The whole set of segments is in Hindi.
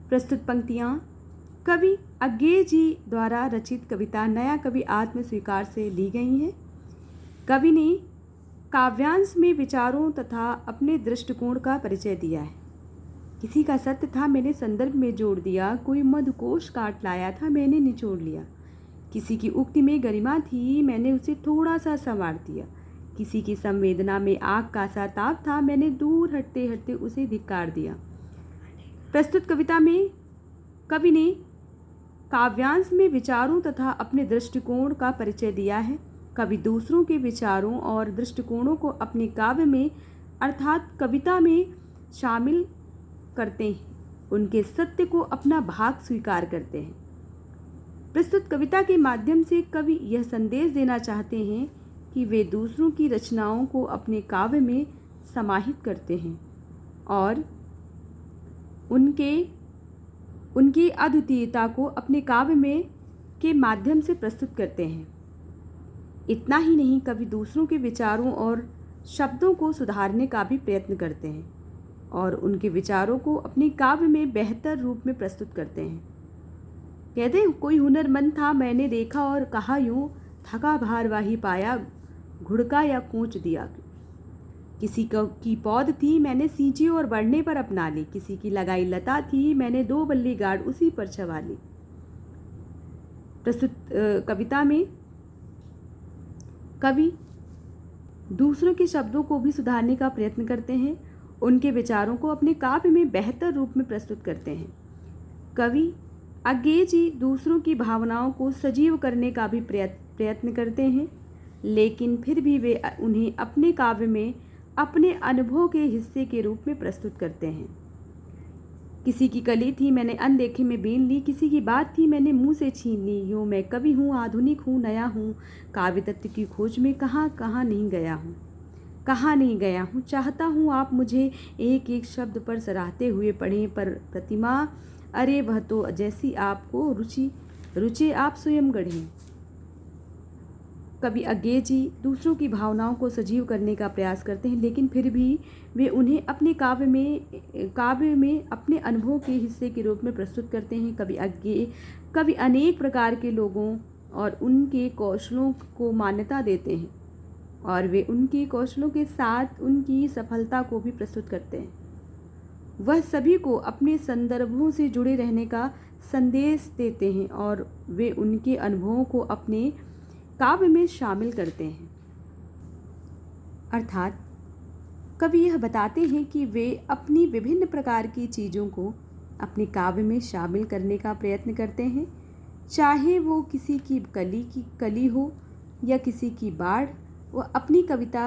प्रस्तुत पंक्तियाँ कवि अज्ञेय जी द्वारा रचित कविता नया कवि आत्म स्वीकार से ली गई हैं। कवि ने काव्यांश में विचारों तथा अपने दृष्टिकोण का परिचय दिया है। किसी का सत्य था, मैंने संदर्भ में जोड़ दिया। कोई मधुकोश काट लाया था, मैंने निचोड़ लिया। किसी की उक्ति में गरिमा थी, मैंने उसे थोड़ा सा संवार दिया। किसी की संवेदना में आग का सा ताप था, मैंने दूर हटते हटते उसे धिक्कार दिया। प्रस्तुत कविता में कवि ने काव्यांश में विचारों तथा अपने दृष्टिकोण का परिचय दिया है। कवि दूसरों के विचारों और दृष्टिकोणों को अपने काव्य में अर्थात कविता में शामिल करते हैं, उनके सत्य को अपना भाग स्वीकार करते हैं। प्रस्तुत कविता के माध्यम से कवि यह संदेश देना चाहते हैं कि वे दूसरों की रचनाओं को अपने काव्य में समाहित करते हैं और उनकी अद्वितीयता को अपने काव्य में के माध्यम से प्रस्तुत करते हैं। इतना ही नहीं, कवि दूसरों के विचारों और शब्दों को सुधारने का भी प्रयत्न करते हैं और उनके विचारों को अपने काव्य में बेहतर रूप में प्रस्तुत करते हैं। कहते हैं, कोई हुनरमंद था, मैंने देखा और कहा यूं, थका भारवाही पाया, घुड़का या कूच दिया। किसी की पौध थी, मैंने सींची और बढ़ने पर अपना ली। किसी की लगाई लता थी, मैंने 2 बल्ली गाड़ उसी पर छवा ली। प्रस्तुत कविता में कवि दूसरों के शब्दों को भी सुधारने का प्रयत्न करते हैं, उनके विचारों को अपने काव्य में बेहतर रूप में प्रस्तुत करते हैं। कवि अज्ञेय जी दूसरों की भावनाओं को सजीव करने का भी प्रयत्न करते हैं, लेकिन फिर भी वे उन्हें अपने काव्य में अपने अनुभव के हिस्से के रूप में प्रस्तुत करते हैं। किसी की कली थी, मैंने अनदेखे में बीन ली। किसी की बात थी, मैंने मुंह से छीन ली। यूँ मैं कवि हूँ, आधुनिक हूँ, नया हूँ, काव्य तत्व की खोज में कहाँ कहाँ नहीं गया हूँ। चाहता हूँ आप मुझे एक एक शब्द पर सराहते हुए पढ़ें, पर प्रतिमा अरे वह तो जैसी आपको रुचि आप स्वयं गढ़ें। कवि अज्ञेय जी दूसरों की भावनाओं को सजीव करने का प्रयास करते हैं, लेकिन फिर भी वे उन्हें अपने काव्य में अपने अनुभव के हिस्से के रूप में प्रस्तुत करते हैं। कवि अनेक प्रकार के लोगों और उनके कौशलों को मान्यता देते हैं और वे उनके कौशलों के साथ उनकी सफलता को भी प्रस्तुत करते हैं। वह सभी को अपने संदर्भों से जुड़े रहने का संदेश देते हैं और वे उनके अनुभवों को अपने काव्य में शामिल करते हैं। अर्थात कवि यह बताते हैं कि वे अपनी विभिन्न प्रकार की चीज़ों को अपने काव्य में शामिल करने का प्रयत्न करते हैं, चाहे वो किसी की कली हो या किसी की बाढ़। वह अपनी कविता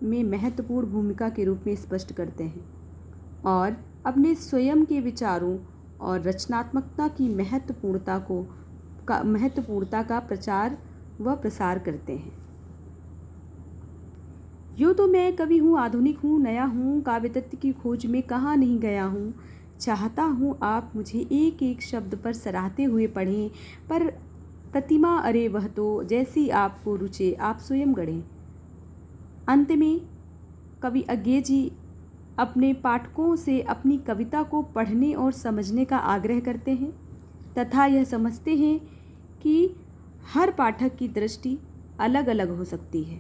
में महत्वपूर्ण भूमिका के रूप में स्पष्ट करते हैं और अपने स्वयं के विचारों और रचनात्मकता की महत्वपूर्णता का प्रचार व प्रसार करते हैं। यूँ तो मैं कवि हूँ, आधुनिक हूँ, नया हूँ, काव्य तत्व की खोज में कहाँ नहीं गया हूँ। चाहता हूँ आप मुझे एक एक शब्द पर सराहते हुए पढ़ें, पर प्रतिमा अरे वह तो जैसी आपको रुचे आप स्वयं गढ़ें। अंत में कवि अज्ञेय जी अपने पाठकों से अपनी कविता को पढ़ने और समझने का आग्रह करते हैं तथा यह समझते हैं कि हर पाठक की दृष्टि अलग अलग हो सकती है।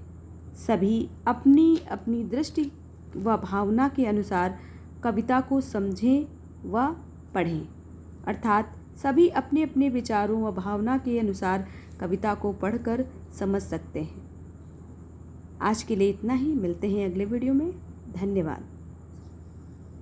सभी अपनी अपनी दृष्टि व भावना के अनुसार कविता को समझें व पढ़ें। अर्थात सभी अपने अपने विचारों व भावना के अनुसार कविता को पढ़कर समझ सकते हैं। आज के लिए इतना ही, मिलते हैं अगले वीडियो में। धन्यवाद।